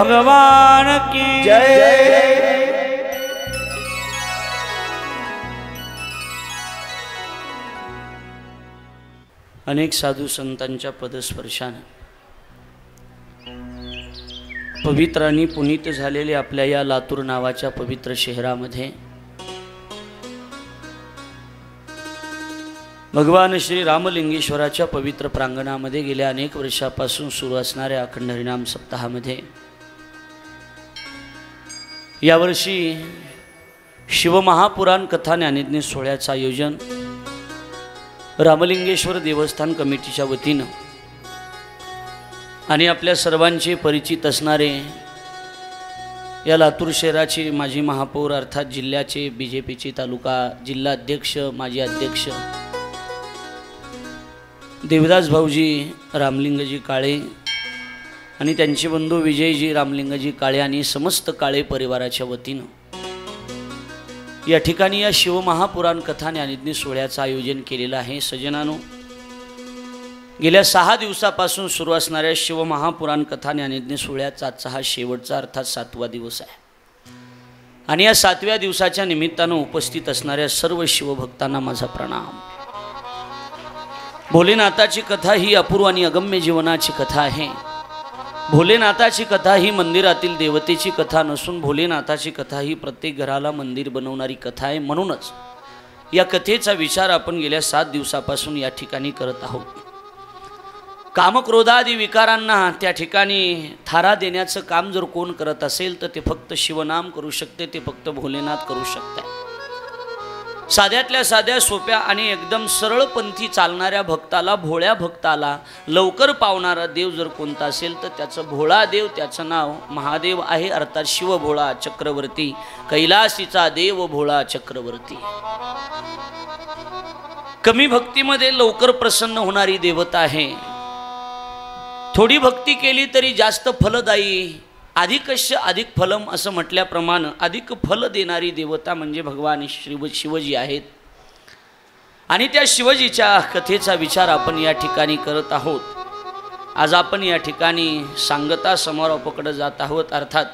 भगवान की जय। अनेक साधू संतांच्या पदस्पर्शाने पवित्र आणि पुनीत झालेले आपल्या या लातूर नावाच्या पवित्र शहरामध्ये भगवान श्री रामलिंगेश्वराच्या पवित्र प्रांगणामध्ये गेल्या अनेक वर्षापासून सुरू असणाऱ्या अखंड हरिनाम सप्ताहामध्ये यावर्षी शिवमहापुराण कथा ज्ञानयज्ञ सोहळ्याचं आयोजन रामलिंगेश्वर देवस्थान कमिटीच्या वतीनं आणि आपल्या सर्वांचे परिचित असणारे या लातूर शहराचे माजी महापौर अर्थात जिल्ह्याचे बीजेपीचे तालुका जिल्हा अध्यक्ष माजी अध्यक्ष देवदास भाऊजी रामलिंगजी काळे आणि त्यांचे बंधू विजयजी रामलिंगजी काळे आणि समस्त काळे परिवाराच्या वतीनं या ठिकाणी या शिवमहापुराण कथा ज्ञानयज्ञ सोहळ्याचं आयोजन केलेलं आहे। सज्जनांनो, गेल्या 6 दिवसापासून सुरू असणाऱ्या शिवमहापुराण कथा ज्ञानयज्ञ सोहळ्याचा आजचा हा शेवटचा अर्थात 7वा दिवस आहे आणि या 7व्या दिवसाच्या निमित्तानं उपस्थित असणाऱ्या सर्व शिवभक्तांना माझा प्रणाम। भोलेनाथाची कथा ही अपूर्व आणि अगम्य जीवनाची कथा आहे। भोलेनाथाची कथा ही मंदिरातील देवतेची कथा नसून भोलेनाथाची कथा ही प्रत्येक घराला मंदिर बनवणारी कथा आहे। म्हणूनच या कथेचा विचार आपण गेल्या 7 दिवसापासून या ठिकाणी करत आहोत। कामक्रोधादी विकारांना त्या ठिकाणी थारा देण्याचं काम जर कोण करत असेल तर ते फक्त शिवनाम करू शकते, ते फक्त भोलेनाथ करू शकते। साध्यातल्या साध्या सोप्या आणि एकदम सरळपंथी चालणाऱ्या भक्ताला, भोळ्या भक्ताला लवकर पावणारा देव जर कोणता असेल तर त्याचं भोळा देव, त्याचं नाव महादेव आहे, अर्थात शिवभोळा चक्रवर्ती, कैलासीचा देव भोळा चक्रवर्ती। कमी भक्तीमध्ये लवकर प्रसन्न होणारी देवता आहे। थोडी भक्ती केली तरी जास्त फलदायी, अधिकश्य अधिक फलम असं म्हटल्याप्रमाणे अधिक फल देणारी देवता म्हणजे भगवान शिवजी आहेत। आणि त्या शिवजीच्या कथेचा विचार आपण या ठिकाणी करत आहोत। आज आपण या ठिकाणी सांगता समारोपाकडे जात आहोत। अर्थात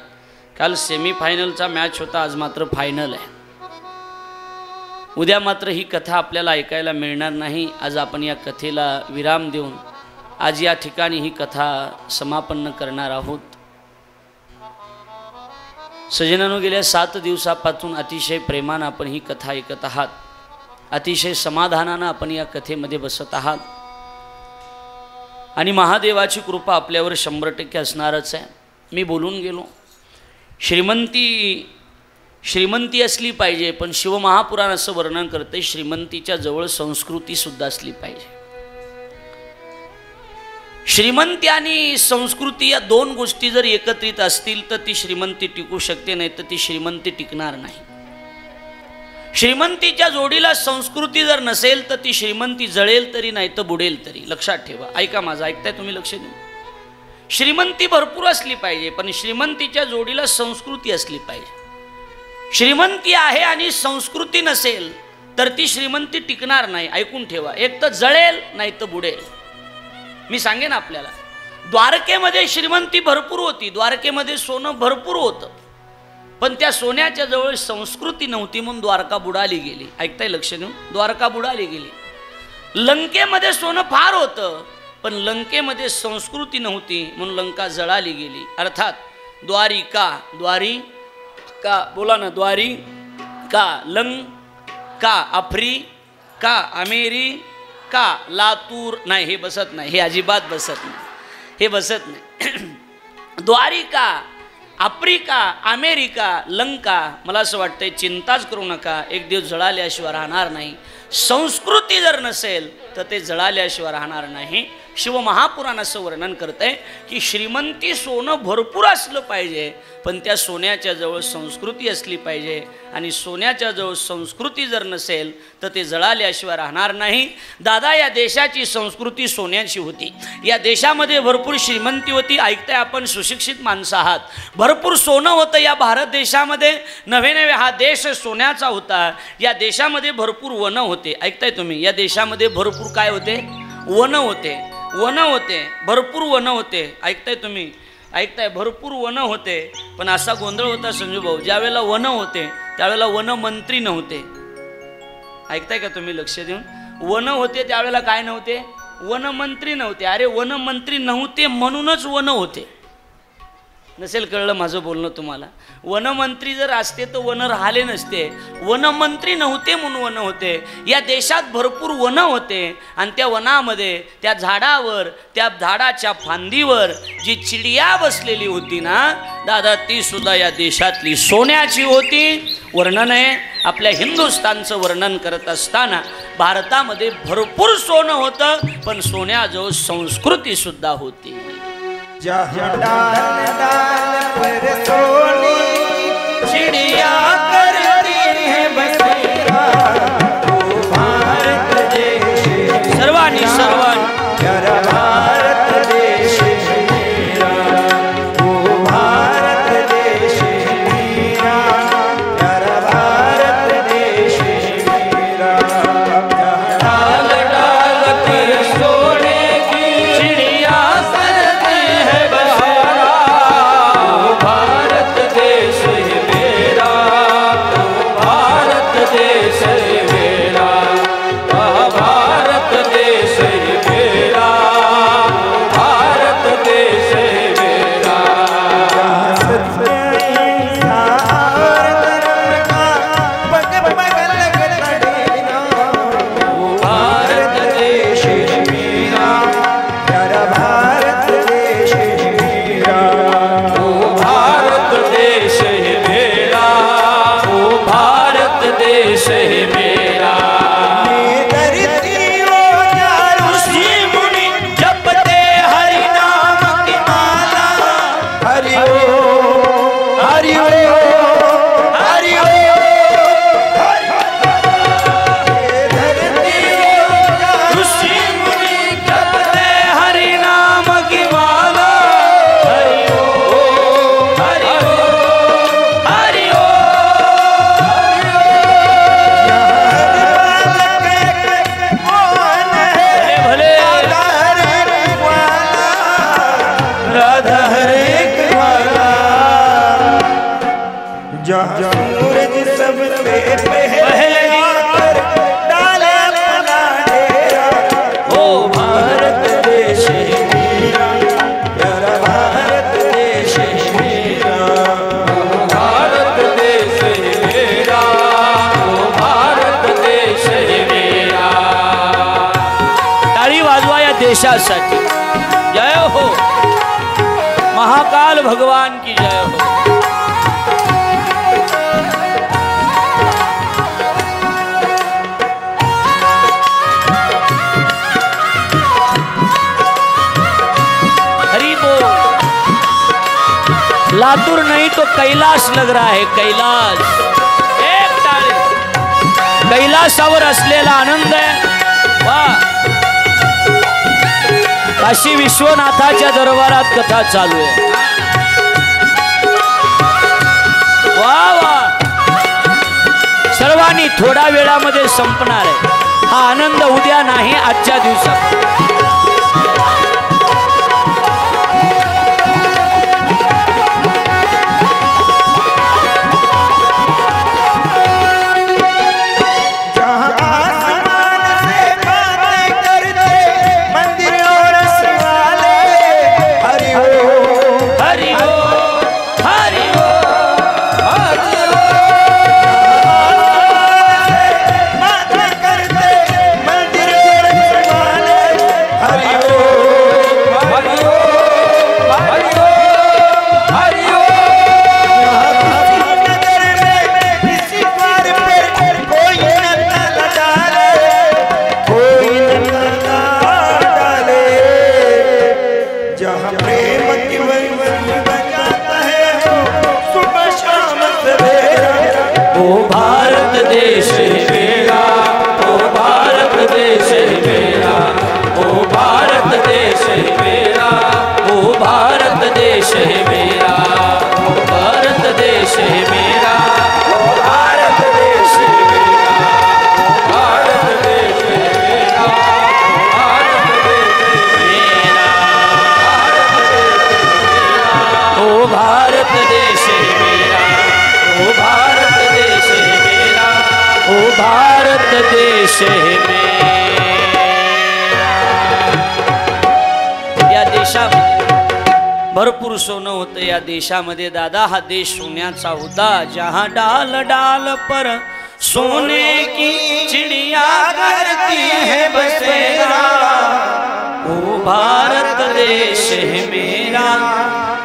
काल सेमीफायनलचा मॅच होता, आज मात्र फायनल आहे। उद्या मात्र ही कथा आपल्याला ऐकायला मिळणार नाही। आज आपण या कथेला विराम देऊन आज या ठिकाणी ही कथा समापन करणार आहोत। सज्जनांनो, गेल्या 7 दिवसापासून अतिशय प्रेमानं आपण ही कथा ऐकत आहात, अतिशय समाधानानं आपण या कथेमध्ये बसत आहात आणि महादेवाची कृपा आपल्यावर 100% असणारच आहे। मी बोलून गेलो, श्रीमंती असली पाहिजे, पण शिवमहापुराण असं वर्णन करते श्रीमंतीच्या जवळ संस्कृती सुद्धा असली पाहिजे। श्रीमंती आणि संस्कृती या 2 गोष्टी जर एकत्रित असतील तर ती श्रीमंती टिकू शकते, नाही तर ती श्रीमंती टिकणार नाही। श्रीमंतीच्या जोडीला संस्कृती जर नसेल तर ती श्रीमंती जळेल तरी नाही तर बुडेल तरी। लक्षात ठेवा, ऐका माझं, ऐकताय तुम्ही, लक्ष देऊन। श्रीमंती भरपूर असली पाहिजे पण श्रीमंतीच्या जोडीला संस्कृती असली पाहिजे। श्रीमंती आहे आणि संस्कृती नसेल तर ती श्रीमंती टिकणार नाही। ऐकून ठेवा, एक तर जळेल नाही तर बुडेल। मी सांगेन आपल्याला, द्वारकेमध्ये श्रीमंती भरपूर होती, द्वारकेमध्ये सोनं भरपूर होतं, पण त्या सोन्याच्या जवळ संस्कृती नव्हती म्हणून द्वारका बुडाली गेली। ऐकताय, लक्ष देऊन, द्वारका बुडाली गेली। लंकेमध्ये सोनं फार होतं पण लंकेमध्ये संस्कृती नव्हती म्हणून लंका जळाली गेली। अर्थात द्वारिका, द्वारिका बोला ना, द्वारिका, लंका, आफ्रिका, अमेरिका, लातूर, नाही हे बसत नाही, हे अजिबात बसत नाही, हे बसत नाही। द्वारिका, आफ्रिका, अमेरिका, लंका, मला असं वाटतंय चिंताच करू नका, एक दिवस जळाल्याशिवाय राहणार नाही। संस्कृती जर नसेल तर ते जळाल्याशिवाय राहणार नाही। शिवमहापुराण असं वर्णन करतंय की श्रीमंती सोनं भरपूर असलं पाहिजे पण त्या सोन्याच्या जवळ संस्कृती असली पाहिजे आणि सोन्याच्या जवळ संस्कृती जर नसेल तर ते जळाल्याशिवाय राहणार नाही। दादा, या देशाची संस्कृती सोन्याची होती, या देशामध्ये भरपूर श्रीमंती होती। ऐकताय, आपण सुशिक्षित माणसं आहात, भरपूर सोनं होतं या भारत देशामध्ये, नव्हे नव्हे हा देश सोन्याचा होता। या देशामध्ये भरपूर वन होते। ऐकताय तुम्ही, या देशामध्ये भरपूर काय होते? वन होते, वन होते, भरपूर वन होते। ऐकताय तुम्ही, ऐकताय, भरपूर वन होते, पण असा गोंधळ होता संजू भाऊ, ज्या वेळेला वन होते त्यावेळेला वन मंत्री नव्हते. ऐकताय का तुम्ही लक्ष देऊन? वन होते त्यावेळेला काय नव्हते? वन मंत्री नव्हते. अरे वन मंत्री नव्हते म्हणूनच वन होते. नसेल कळलं माझं बोलणं तुम्हाला. वनमंत्री जर असते तर वन राहिले नसते. वनमंत्री नव्हते म्हणून वन होते. या देशात भरपूर वन होते आणि त्या वनामध्ये त्या झाडावर, त्या झाडाच्या फांदीवर जी चिडिया बसलेली होती ना दादा, ती सुद्धा या देशातली सोन्याची होती. वर्णन आहे आपल्या हिंदुस्थानचं वर्णन करत असताना भारतामध्ये भरपूर सोनं होतं, पण सोन्याजवळ संस्कृती सुद्धा होती. जहाँ डाल डाल पर सोनी चिड़िया करती है बसेरा, वो भारत देश सर्वांनी प्यारा भारत देश मेरा, वो भारत देश मेरा, प्यारा भारत देश मेरा. डाल डाल पर सोने की चिड़िया सूरज सबसे पहले आकर डाला अपना डेरा, ओ भारत देश मेरा, प्यारा भारत देश मेरा, भारत देश मेरा, ओ भारत देश मेरा. टाळी वाजवा या देशासाठी. जय हो महाकाल भगवान की जय हो. लातूर नहीं तो कैलाश लग रहा है. कैलाश, एक ताळे. कैलासावर असलेला आनंद आहे. वा, काशी विश्वनाथाच्या दरबारात कथा चालू आहे. वा वा, सर्वांनी थोड्या वेळामध्ये संपणार आहे हा आनंद. उद्या नाही, आजच्या दिवसात. भारत देश मेरा। या देशामध्ये भरपूर सोनं होतं या देशामध्ये दादा, हा देश सोन्याचा होता। जहां डाल डाल पर सोने की चिड़िया करती है बसेरा, ओ भारत देश है मेरा,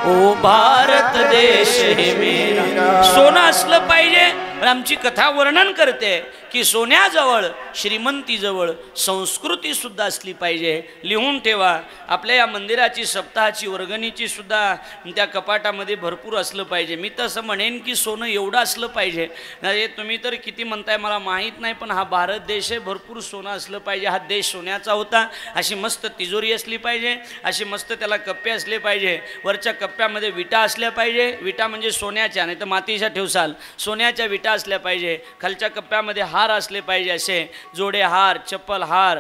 ओ भारत देश है मेरा। सोनं असलं पाहिजे। आमची कथा वर्णन करते की सोन्याजवळ श्रीमंतीजवळ संस्कृती सुद्धा असली पाहिजे। लिहून ठेवा, आपल्या या मंदिराची सप्ताहाची वर्गणीची सुद्धा त्या कपाटामध्ये भरपूर असलं पाहिजे। मी तसं म्हणेन की सोनं एवढं असलं पाहिजे, अरे तुम्ही तर किती म्हणताय मला माहीत नाही, पण हा भारत देश आहे, भरपूर सोनं असलं पाहिजे। हा देश सोन्याचा होता। अशी मस्त तिजोरी असली पाहिजे, अशी मस्त त्याला कप्पे असले पाहिजे, वरच्या कप्प्यामध्ये विटा असल्या पाहिजे। विटा म्हणजे सोन्याच्या, नाही तर मातीच्या ठेवसाल, सोन्याच्या विटा असल्या पाहिजे। खालच्या कप्प्यामध्ये हार असले पाहिजे, असे जोडे हार, चप्पल हार,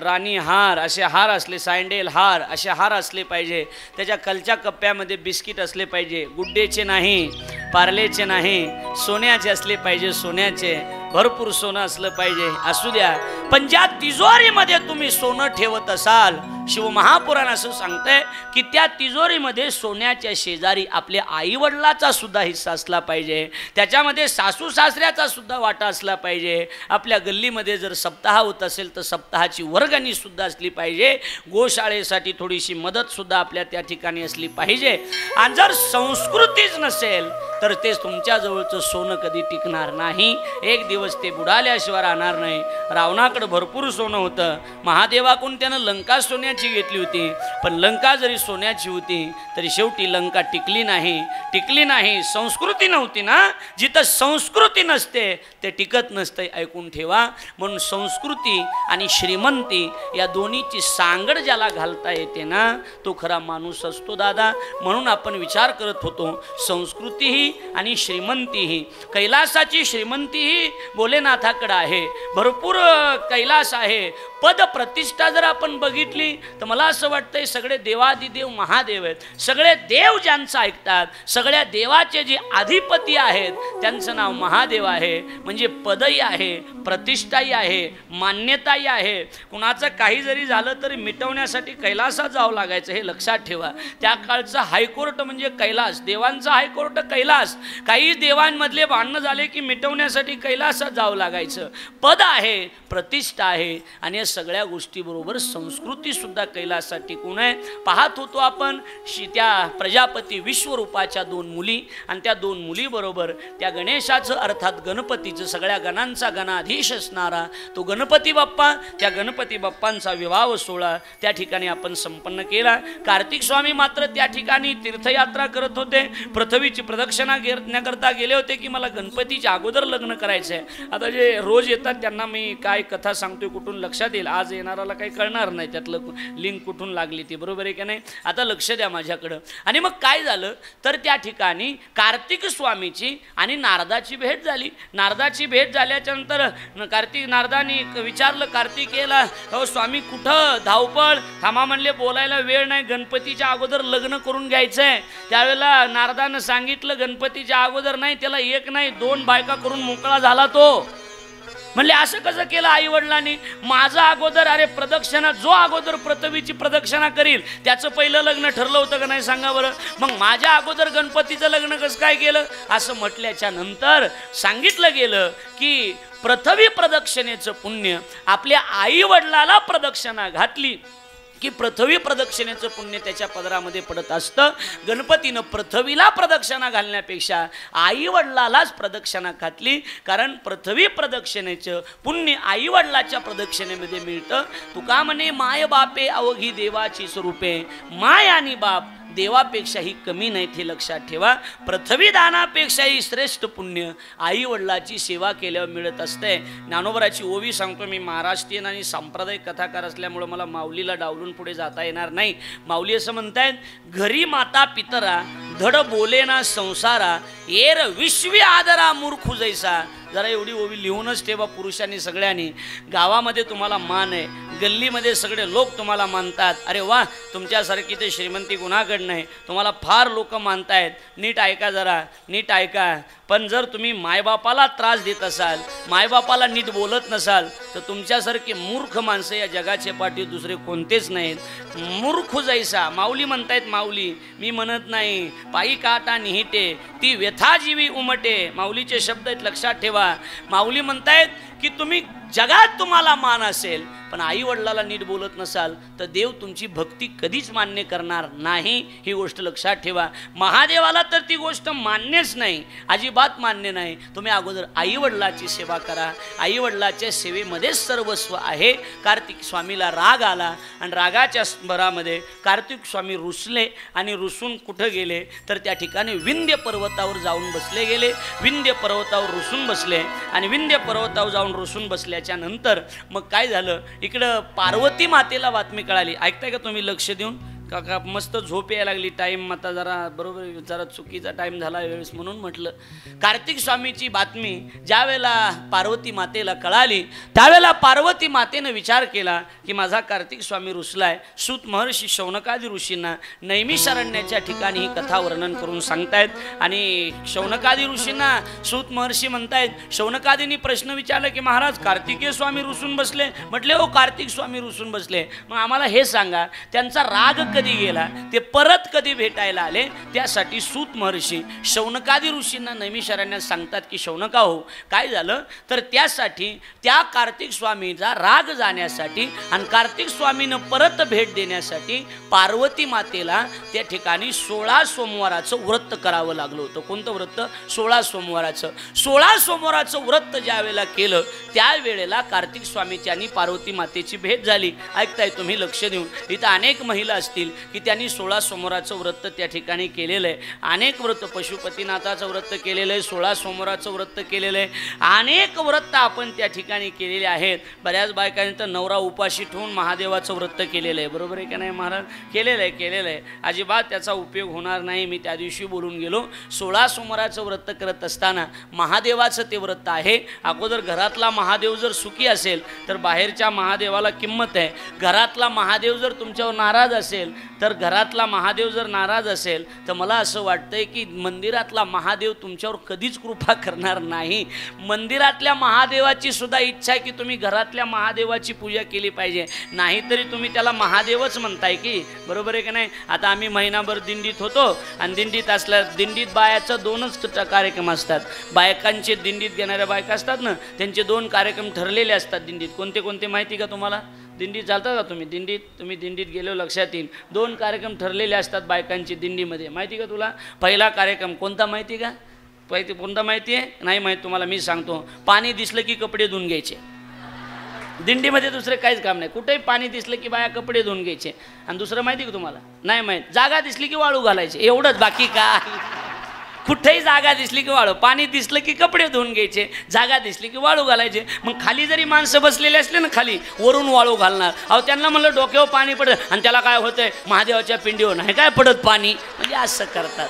राणी हार, असे हार असले, सँडल हार, असे हार असले पाहिजे। त्याच्या खालच्या कप्प्यामध्ये बिस्किट असले पाहिजे, गुड्डेचे नाही, पार्लेचे नाही, सोन्याचे असले पाहिजे, सोन्याचे। भरपूर सोनं असलं पाहिजे, असू द्या। पण ज्या तिजोरीमध्ये तुम्ही सोनं ठेवत असाल, शिवमहापुराण असं सांगतंय की त्या तिजोरीमध्ये सोन्याच्या शेजारी आपल्या आईवडिलाचा सुद्धा हिस्सा असला पाहिजे, त्याच्यामध्ये सासू सासऱ्याचा सुद्धा वाटा असला पाहिजे। आपल्या गल्लीमध्ये जर सप्ताह होत असेल तर सप्ताहाची वर्गणी सुद्धा असली पाहिजे। गोशाळेसाठी थोडीशी मदत सुद्धा आपल्या त्या ठिकाणी असली पाहिजे। आणि जर संस्कृतीच नसेल तर ते तुमच्याजवळचं सोनं कधी टिकणार नाही। एक दिवस ते बुडाल्याशिवाय राहणार नाही। रावणाकडे भरपूर सोनं होतं, महादेवाकडून त्यानं लंका सोन्याची घेतली होती, पण लंका जरी सोन्याची होती तरी शेवटी लंका टिकली नाही। टिकली नाही, संस्कृती नव्हती ना। जिथं संस्कृती नसते ते टिकत नसते, ऐकून ठेवा। म्हणून संस्कृती आणि श्रीमंती या दोन्हीची सांगड ज्याला घालता येते ना, तो खरा माणूस असतो दादा। म्हणून आपण विचार करत होतो, संस्कृतीही आणि श्रीमंतीही, कैलासाची श्रीमंतीही भोलेनाथाकडे आहे, भरपूर कैलास आहे। पद प्रतिष्ठा जर आपण बघितली तर मला असं वाटतंय सगळे देवादिदेव महादेव आहेत। सगळे देव ज्यांचं ऐकतात, सगळ्या देवाचे जे अधिपती आहेत त्यांचं नाव महादेव आहे। म्हणजे पदही आहे, प्रतिष्ठाही आहे, मान्यताही आहे। कुणाचं काही जरी झालं तरी मिटवण्यासाठी कैलासात जावं लागायचं, हे लक्षात ठेवा। त्या काळचं हायकोर्ट म्हणजे कैलास, देवांचा हायकोर्ट कैलास। काही देवांमधले भांडणं झाले की मिटवण्यासाठी कैलासात जावं लागायचं। पद आहे, प्रतिष्ठा आहे, आणि या सगळ्या गोष्टीबरोबर संस्कृती सुद्धा कैलासात टिकून आहे। पाहत होतो आपण त्या प्रजापती विश्वरूपाच्या 2 मुली, आणि त्या 2 मुलीबरोबर त्या गणेशाचं अर्थात गणपतीचं, सगळ्या गणांचा गणाधीश असणारा तो गणपती बाप्पा, त्या गणपती बाप्पांचा विवाह सोहळा त्या ठिकाणी आपण संपन्न केला। कार्तिक स्वामी मात्र त्या ठिकाणी तीर्थयात्रा करत होते, पृथ्वीची प्रदक्षिणा घेण्याकरता गेले होते की मला गणपतीच्या अगोदर लग्न करायचं आहे। आता जे रोज येतात त्यांना मी काय कथा सांगतोय कुठून लक्षात येईल, आज येणाराला काही कळणार नाही त्यातलं लिंक कुठून लागली ती, बरोबर आहे की नाही। आता लक्ष द्या माझ्याकडं। आणि मग काय झालं तर त्या ठिकाणी कार्तिक स्वामीची आणि नारदाची भेट झाली। नारदाची भेट झाल्याच्या नंतर नारदाने विचारलं कार्तिकेयला, अहो स्वामी कुठं, धावपळ, थांबा म्हणले, बोलायला वेळ नाही, गणपतीच्या अगोदर लग्न करून घ्यायचंय। त्यावेळेला नारदानं सांगितलं गणपतीच्या अगोदर नाही, त्याला 1 नाही 2 बायका करून मोकळा झाला तो। म्हणले असं कसं केलं आई वडिलांनी, माझा अगोदर, अरे प्रदक्षिणा, जो अगोदर पृथ्वीची प्रदक्षिणा करील त्याचं पहिलं लग्न ठरलं होतं का नाही सांगा बरं। मग माझ्या अगोदर गणपतीचं लग्न कसं काय केलं असं म्हटल्याच्या नंतर सांगितलं गेलं की पृथ्वी प्रदक्षिणेचं पुण्य आपल्या आई वडिलाला प्रदक्षिणा घातली की पृथ्वी प्रदक्षिणेचं पुण्य त्याच्या पदरामध्ये पडत असतं। गणपतीनं पृथ्वीला प्रदक्षिणा घालण्यापेक्षा आई वडिलालाच प्रदक्षिणा घातली, कारण पृथ्वी प्रदक्षिणेचं पुण्य आई वडिलाच्या प्रदक्षिणेमध्ये मिळतं। तुका म्हणे माय बापे अवघी देवाची स्वरूपे, माय आणि बाप देवापेक्षाही कमी नाहीत, हे लक्षात ठेवा। पृथ्वी दानापेक्षाही श्रेष्ठ पुण्य आई वडिलाची सेवा केल्यावर मिळत असते। ज्ञानोबराची ओवी सांगतो मी, महाराष्ट्रीयन आणि सांप्रदायिक कथाकार असल्यामुळे मला माऊलीला डावलून पुढे जाता येणार नाही। माऊली असं म्हणतायत, घरी माता पितरा धड बोले ना संसारा, एर विश्वी आदरा मूर्खू जैसा, जरा एवढी ओवी लिहूनच ठेवा पुरुषांनी सगळ्यांनी. गावामध्ये तुम्हाला मान आहे, गल्लीमध्ये सगळे लोक तुम्हाला मानतात. अरे वा, तुमच्यासारखी ते श्रीमंती कुणाकडं नाही, तुम्हाला फार लोक मानतायत. नीट ऐका, जरा नीट ऐका. पण जर तुम्ही मायबापाला त्रास देत असाल, मायबापाला नीट बोलत नसाल, तर तुमच्यासारखे मूर्ख माणसं या जगाच्या पाठी दुसरे कोणतेच नाहीत. मूर्ख जैसा माऊली म्हणतायत, माऊली मी म्हणत नाही, पायी काटा निहिते ती व्यथा जीवी उमटे. माऊलीचे शब्द आहेत, लक्षात ठेवा. माऊली म्हणतायत की तुम्ही जगात तुम्हाला मान असेल, पण आई वडिलाला नीट बोलत नसाल तर देव तुमची भक्ती कधीच मान्य करणार नाही. ही गोष्ट लक्षात ठेवा. महादेवाला तर ती गोष्ट मान्यच नाही, अजिबात मान्य नाही. तुम्ही अगोदर आई वडिलाची सेवा करा. आई वडिलाच्या सेवेमध्येच सर्वस्व आहे. कार्तिक स्वामीला राग आला आणि रागाच्या भरामध्ये कार्तिक स्वामी रुसले आणि रुसून कुठं गेले तर त्या ठिकाणी विंध्य पर्वतावर जाऊन बसले गेले. विंध्य पर्वतावर रुसून बसले आणि विंध्य पर्वतावर जाऊन रुसून बसल्याच्या नंतर मग काय झालं, इकडं पार्वती मातेला बातमी कळाली. ऐकताय का तुम्ही लक्ष देऊन? काका मस्त झोप यायला लागली. टाईम आता जरा बरोबर, जरा चुकीचा टाईम झाला वेळेस म्हणून म्हटलं. कार्तिक स्वामीची बातमी ज्या वेळेला पार्वती मातेला कळाली त्यावेळेला पार्वती मातेनं विचार केला की माझा कार्तिक स्वामी रुसलाय. सूत महर्षी शौनकादी ऋषींना नैमिषारण्याच्या ठिकाणी ही कथा वर्णन करून सांगतायत. आणि शौनकादी ऋषींना सूत महर्षी म्हणतायत, शौनकादींनी प्रश्न विचारला की महाराज कार्तिकेय स्वामी रुसून बसले. म्हटले हो, कार्तिक स्वामी रुसून बसले. मग आम्हाला हे सांगा, त्यांचा राग कधी गेला, ते परत कधी भेटायला आले? त्यासाठी सूत महर्षी शौनकादी ऋषींना नैमिषारण्यात सांगतात की शौनका हो, काय झालं तर त्यासाठी त्या कार्तिक स्वामीचा राग जाण्यासाठी आणि कार्तिक स्वामीनं परत भेट देण्यासाठी पार्वती मातेला त्या ठिकाणी 16 सोमवाराचं व्रत करावं लागलं होतं. कोणतं व्रत? 16 सोमवाराचं. 16 सोमवाराचं व्रत ज्या वेळेला केलं त्यावेळेला कार्तिक स्वामीची आणि पार्वती मातेची भेट झाली. ऐकताय तुम्ही लक्ष देऊन? इथं अनेक महिला असतील की त्यांनी 16 सोमवाराचं व्रत त्या ठिकाणी केलेलं आहे. अनेक व्रत, पशुपतीनाथाचं व्रत केलेलं आहे, 16 सोमवाराचं व्रत केलेलं आहे, अनेक व्रत आपण त्या ठिकाणी केलेले आहेत. बऱ्याच बायकांनी तर नवरा उपाशी ठेवून महादेवाचं व्रत केलेलं आहे. बरोबर आहे का नाही महाराज? केलेलं आहे. अजिबात त्याचा उपयोग होणार नाही. मी त्या दिवशी बोलून गेलो. 16 सोमवाराचं व्रत करत असताना महादेवाचं ते व्रत आहे. अगोदर घरातला महादेव जर सुखी असेल तर बाहेरच्या महादेवाला किंमत आहे. घरातला महादेव जर तुमच्यावर नाराज असेल तर घरातला महादेव जर नाराज असेल तर मला असं वाटतंय की मंदिरातला महादेव तुमच्यावर कधीच कृपा करणार नाही. मंदिरातल्या महादेवाची सुद्धा इच्छा आहे की तुम्ही घरातल्या महादेवाची पूजा केली पाहिजे, नाहीतरी तुम्ही त्याला महादेवच म्हणताय की. बरोबर आहे का नाही? आता आम्ही महिनाभर दिंडीत होतो आणि दिंडीत असल्या दिंडीत बायाचं 2च कार्यक्रम असतात. बायकांचे दिंडीत घेणाऱ्या बायका असतात ना, त्यांचे 2 कार्यक्रम ठरलेले असतात दिंडीत. कोणते कोणते माहिती का तुम्हाला? दिंडीत चालता का तुम्ही? तुम्ही दिंडीत गेलो लक्षात येईल. 2 कार्यक्रम ठरलेले असतात बायकांची दिंडीमध्ये. माहिती का तुला? पहिला कार्यक्रम कोणता माहिती का? कोणता माहिती आहे? नाही माहीत तुम्हाला? मी सांगतो. पाणी दिसलं की कपडे धुवून घ्यायचे. दिंडीमध्ये दुसरं काहीच काम नाही. कुठेही पाणी दिसलं की बाया कपडे धुवून घ्यायचे. आणि दुसरं माहिती का तुम्हाला? नाही माहीत. जागा दिसली की वाळू घालायचे, एवढंच. बाकी काय? कुठेही जागा दिसली की वाळू, पाणी दिसलं की कपडे धुवून घ्यायचे, जागा दिसली की वाळू घालायचे. मग खाली जरी माणसं बसलेले असले ना, खाली वरून वाळू घालणार. अहो त्यांना म्हणलं डोक्यावर पाणी पडत आणि त्याला काय होतंय, महादेवाच्या पिंडीवर नाही काय पडत पाणी, म्हणजे असं करतात.